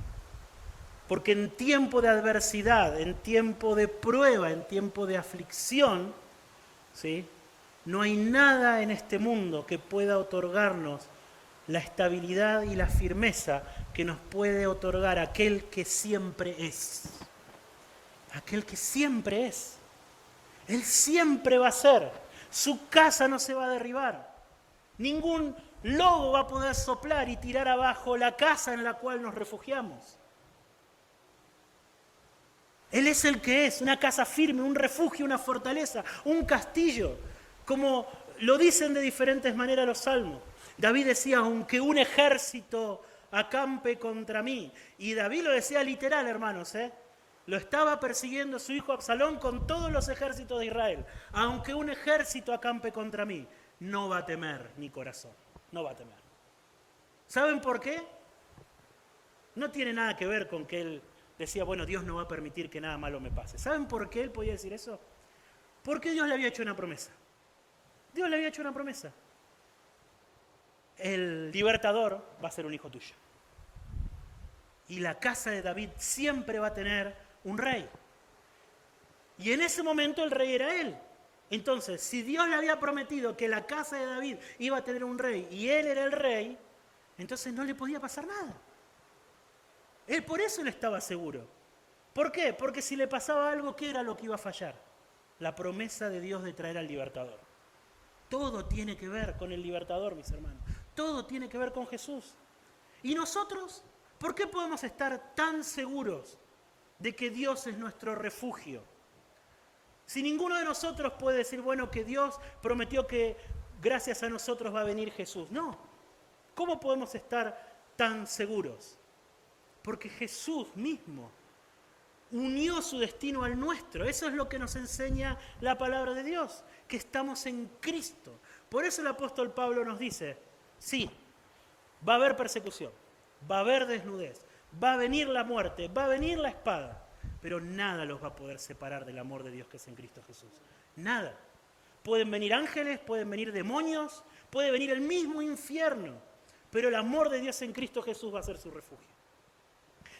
Porque en tiempo de adversidad, en tiempo de prueba, en tiempo de aflicción, ¿sí?, no hay nada en este mundo que pueda otorgarnos la estabilidad y la firmeza que nos puede otorgar aquel que siempre es. Aquel que siempre es. Él siempre va a ser. Su casa no se va a derribar. Ningún lobo va a poder soplar y tirar abajo la casa en la cual nos refugiamos. Él es el que es, una casa firme, un refugio, una fortaleza, un castillo, como lo dicen de diferentes maneras los salmos. David decía, aunque un ejército acampe contra mí. Y David lo decía literal, hermanos, Lo estaba persiguiendo su hijo Absalón con todos los ejércitos de Israel. Aunque un ejército acampe contra mí, no va a temer mi corazón, no va a temer. ¿Saben por qué? No tiene nada que ver con que él decía, bueno, Dios no va a permitir que nada malo me pase. ¿Saben por qué él podía decir eso? Porque Dios le había hecho una promesa. Dios le había hecho una promesa. El libertador va a ser un hijo tuyo. Y la casa de David siempre va a tener un rey. Y en ese momento el rey era él. Entonces, si Dios le había prometido que la casa de David iba a tener un rey y él era el rey, entonces no le podía pasar nada. Él por eso él estaba seguro. ¿Por qué? Porque si le pasaba algo, ¿qué era lo que iba a fallar? La promesa de Dios de traer al libertador. Todo tiene que ver con el libertador, mis hermanos. Todo tiene que ver con Jesús. ¿Y nosotros? ¿Por qué podemos estar tan seguros de que Dios es nuestro refugio? Si ninguno de nosotros puede decir, bueno, que Dios prometió que gracias a nosotros va a venir Jesús. No. ¿Cómo podemos estar tan seguros? Porque Jesús mismo unió su destino al nuestro. Eso es lo que nos enseña la palabra de Dios, que estamos en Cristo. Por eso el apóstol Pablo nos dice, sí, va a haber persecución, va a haber desnudez, va a venir la muerte, va a venir la espada, pero nada los va a poder separar del amor de Dios que es en Cristo Jesús. Nada. Pueden venir ángeles, pueden venir demonios, puede venir el mismo infierno, pero el amor de Dios en Cristo Jesús va a ser su refugio.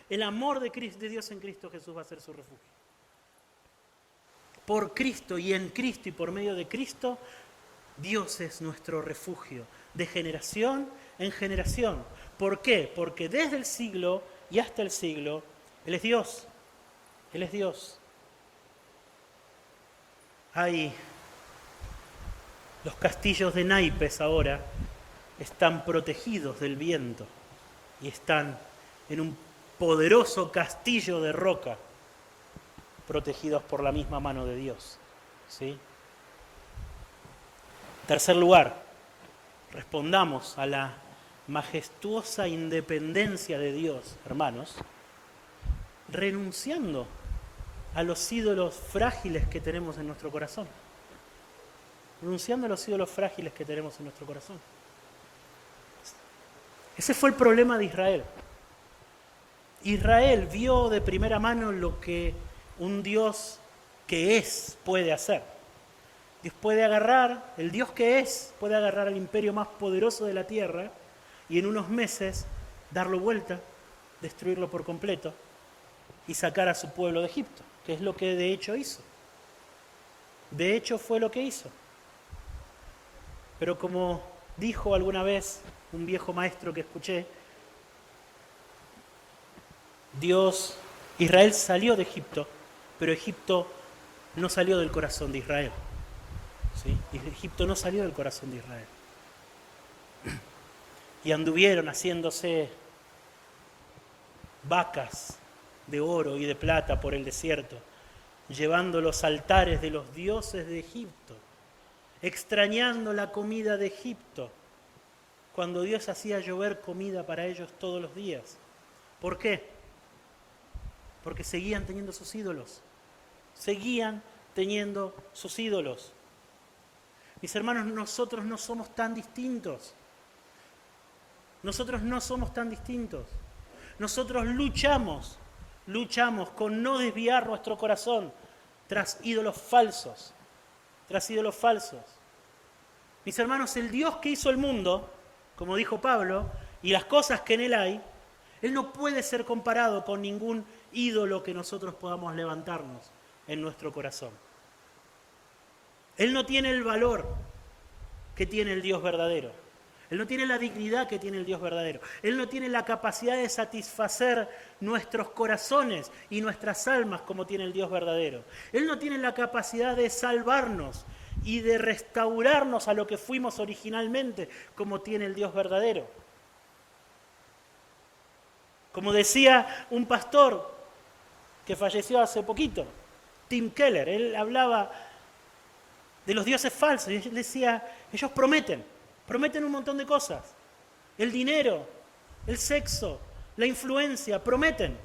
El amor de Dios en Cristo Jesús va a ser su refugio. Por Cristo y en Cristo y por medio de Cristo, Dios es nuestro refugio, de generación en generación. ¿Por qué? Porque desde el siglo y hasta el siglo, Él es Dios. Él es Dios. Hay los castillos de naipes ahora están protegidos del viento y están en un poderoso castillo de roca, protegidos por la misma mano de Dios. ¿Sí? Tercer lugar, respondamos a la majestuosa independencia de Dios, hermanos, renunciando a los ídolos frágiles que tenemos en nuestro corazón. Renunciando a los ídolos frágiles que tenemos en nuestro corazón. Ese fue el problema de Israel. Israel vio de primera mano lo que un Dios que es puede hacer. Dios puede agarrar, el Dios que es, puede agarrar al imperio más poderoso de la tierra y en unos meses darlo vuelta, destruirlo por completo y sacar a su pueblo de Egipto, que es lo que de hecho hizo. De hecho fue lo que hizo. Pero como dijo alguna vez un viejo maestro que escuché, Israel salió de Egipto, pero Egipto no salió del corazón de Israel. ¿Sí? Egipto no salió del corazón de Israel. Y anduvieron haciéndose vacas de oro y de plata por el desierto, llevando los altares de los dioses de Egipto, extrañando la comida de Egipto, cuando Dios hacía llover comida para ellos todos los días. ¿Por qué? Porque seguían teniendo sus ídolos. Seguían teniendo sus ídolos. Mis hermanos, nosotros no somos tan distintos. Nosotros no somos tan distintos. Nosotros luchamos con no desviar nuestro corazón tras ídolos falsos. Tras ídolos falsos. Mis hermanos, el Dios que hizo el mundo, como dijo Pablo, y las cosas que en Él hay, Él no puede ser comparado con ningún ídolo que nosotros podamos levantarnos en nuestro corazón. Él no tiene el valor que tiene el Dios verdadero. Él no tiene la dignidad que tiene el Dios verdadero. Él no tiene la capacidad de satisfacer nuestros corazones y nuestras almas como tiene el Dios verdadero. Él no tiene la capacidad de salvarnos y de restaurarnos a lo que fuimos originalmente como tiene el Dios verdadero. Como decía un pastor que falleció hace poquito, Tim Keller, él hablaba de los dioses falsos y él decía, ellos prometen un montón de cosas. El dinero, el sexo, la influencia, prometen.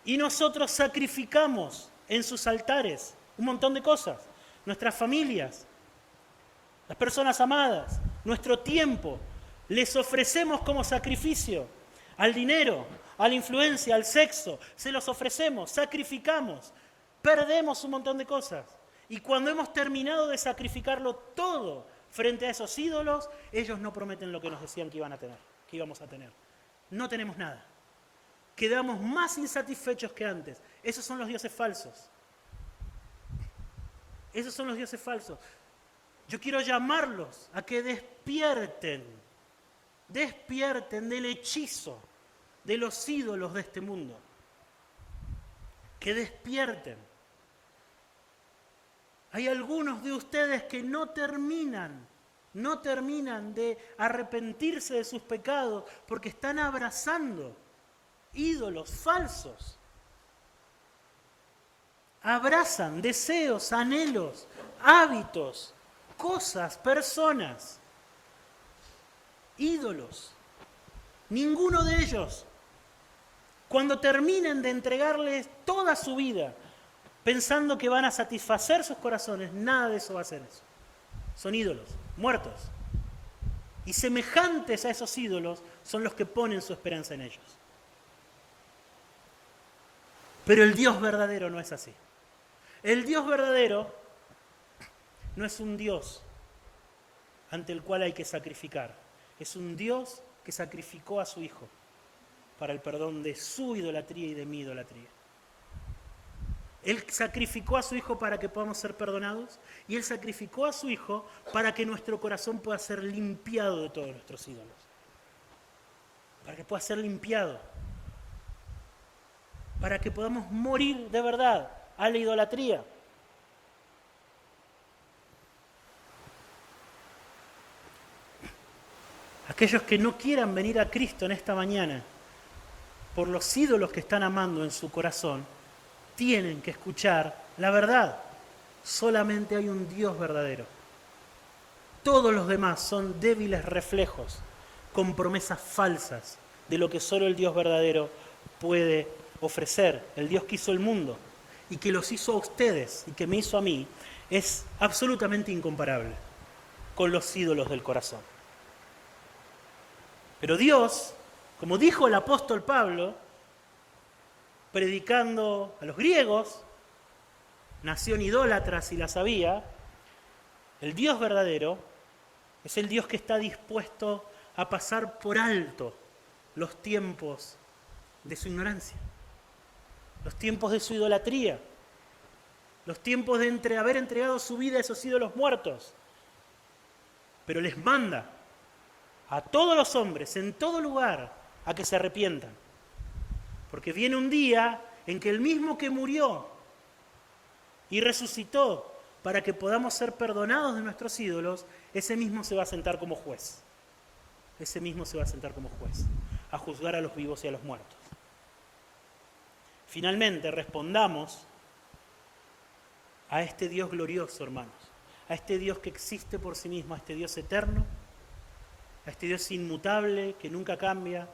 Y nosotros sacrificamos en sus altares un montón de cosas. Nuestras familias, las personas amadas, nuestro tiempo, les ofrecemos como sacrificio al dinero, a la influencia, al sexo, se los ofrecemos, sacrificamos, perdemos un montón de cosas. Y cuando hemos terminado de sacrificarlo todo frente a esos ídolos, ellos no prometen lo que nos decían que íbamos a tener. No tenemos nada. Quedamos más insatisfechos que antes. Esos son los dioses falsos. Esos son los dioses falsos. Yo quiero llamarlos a que despierten del hechizo de los ídolos de este mundo. Que despierten. Hay algunos de ustedes que no terminan de arrepentirse de sus pecados porque están abrazando ídolos falsos. Abrazan deseos, anhelos, hábitos, cosas, personas, ídolos. Ninguno de ellos, cuando terminen de entregarles toda su vida, pensando que van a satisfacer sus corazones, nada de eso va a ser eso. Son ídolos, muertos. Y semejantes a esos ídolos son los que ponen su esperanza en ellos. Pero el Dios verdadero no es así. El Dios verdadero no es un Dios ante el cual hay que sacrificar. Es un Dios que sacrificó a su Hijo para el perdón de su idolatría y de mi idolatría. Él sacrificó a su Hijo para que podamos ser perdonados y Él sacrificó a su Hijo para que nuestro corazón pueda ser limpiado de todos nuestros ídolos. Para que pueda ser limpiado. Para que podamos morir de verdad a la idolatría. Aquellos que no quieran venir a Cristo en esta mañana por los ídolos que están amando en su corazón, tienen que escuchar la verdad. Solamente hay un Dios verdadero. Todos los demás son débiles reflejos con promesas falsas de lo que solo el Dios verdadero puede ofrecer. El Dios que hizo el mundo y que los hizo a ustedes y que me hizo a mí es absolutamente incomparable con los ídolos del corazón. Pero Dios, como dijo el apóstol Pablo, predicando a los griegos, nación idólatra si la sabía, el Dios verdadero es el Dios que está dispuesto a pasar por alto los tiempos de su ignorancia, los tiempos de su idolatría, los tiempos de haber entregado su vida a esos ídolos muertos. Pero les manda a todos los hombres, en todo lugar, a que se arrepientan. Porque viene un día en que el mismo que murió y resucitó para que podamos ser perdonados de nuestros ídolos, ese mismo se va a sentar como juez. Ese mismo se va a sentar como juez, a juzgar a los vivos y a los muertos. Finalmente, respondamos a este Dios glorioso, hermanos, a este Dios que existe por sí mismo, a este Dios eterno, a este Dios inmutable, que nunca cambia,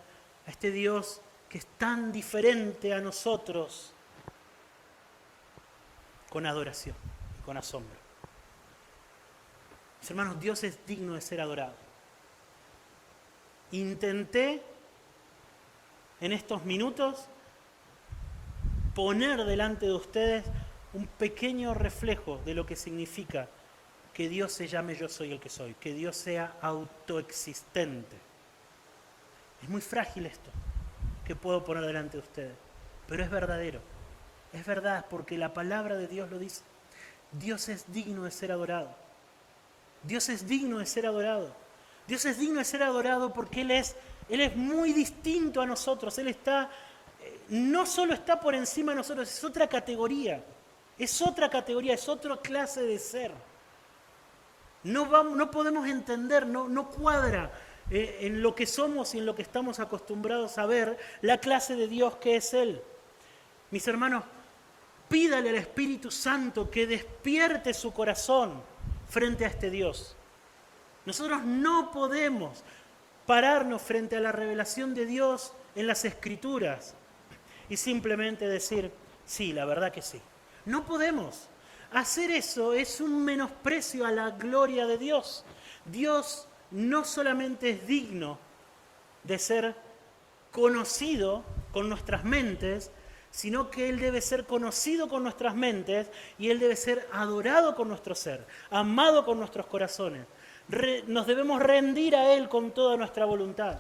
a este Dios que es tan diferente a nosotros, con adoración y con asombro. Mis hermanos, Dios es digno de ser adorado. Intenté en estos minutos poner delante de ustedes un pequeño reflejo de lo que significa que Dios se llame yo soy el que soy, que Dios sea autoexistente, Es muy frágil esto que puedo poner delante de ustedes, pero es verdadero. Es verdad porque la palabra de Dios lo dice. Dios es digno de ser adorado. Dios es digno de ser adorado. Dios es digno de ser adorado porque Él es muy distinto a nosotros. Él no solo está por encima de nosotros, es otra categoría. Es otra categoría, es otra clase de ser. No podemos entender, no cuadra en lo que somos y en lo que estamos acostumbrados a ver la clase de Dios que es Él. Mis hermanos, pídale al Espíritu Santo que despierte su corazón frente a este Dios. Nosotros no podemos pararnos frente a la revelación de Dios en las Escrituras y simplemente decir, sí, la verdad que sí. No podemos. Hacer eso es un menosprecio a la gloria de Dios. Dios no solamente es digno de ser conocido con nuestras mentes, sino que Él debe ser conocido con nuestras mentes y Él debe ser adorado con nuestro ser, amado con nuestros corazones. Nos debemos rendir a Él con toda nuestra voluntad.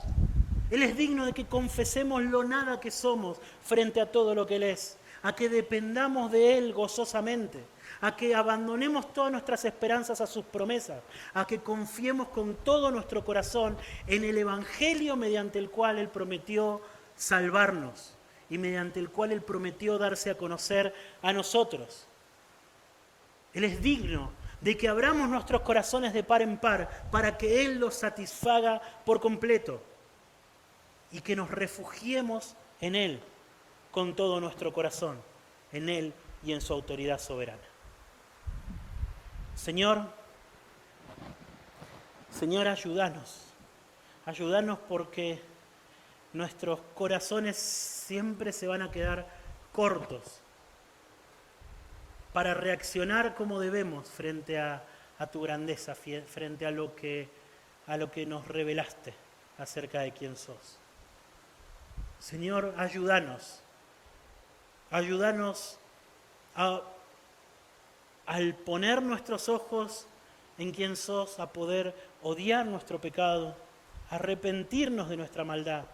Él es digno de que confesemos lo nada que somos frente a todo lo que Él es, a que dependamos de Él gozosamente, a que abandonemos todas nuestras esperanzas a sus promesas, a que confiemos con todo nuestro corazón en el Evangelio mediante el cual Él prometió salvarnos y mediante el cual Él prometió darse a conocer a nosotros. Él es digno de que abramos nuestros corazones de par en par para que Él los satisfaga por completo y que nos refugiemos en Él con todo nuestro corazón, en Él y en su autoridad soberana. Señor, ayúdanos porque nuestros corazones siempre se van a quedar cortos para reaccionar como debemos frente a tu grandeza, frente a lo que nos revelaste acerca de quién sos. Señor, ayúdanos al poner nuestros ojos en quién sos, a poder odiar nuestro pecado, arrepentirnos de nuestra maldad,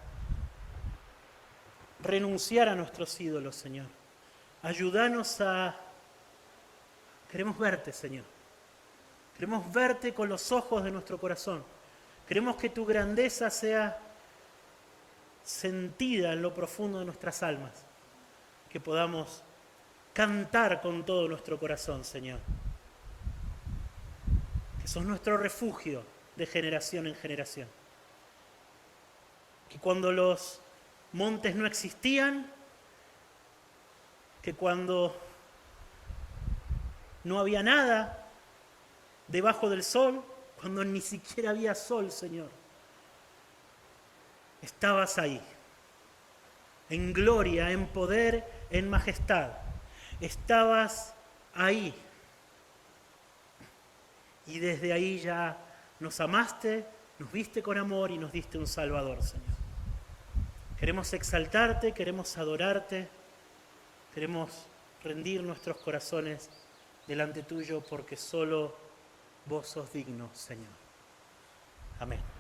renunciar a nuestros ídolos, Señor. Ayúdanos Queremos verte, Señor. Queremos verte con los ojos de nuestro corazón. Queremos que tu grandeza sea sentida en lo profundo de nuestras almas. Que podamos cantar con todo nuestro corazón, Señor. Que sos nuestro refugio de generación en generación. Que cuando los montes no existían, que cuando no había nada debajo del sol, cuando ni siquiera había sol, Señor, estabas ahí, en gloria, en poder, en majestad. Estabas ahí. Y desde ahí ya nos amaste, nos viste con amor y nos diste un Salvador, Señor. Queremos exaltarte, queremos adorarte, queremos rendir nuestros corazones delante tuyo porque solo vos sos digno, Señor. Amén.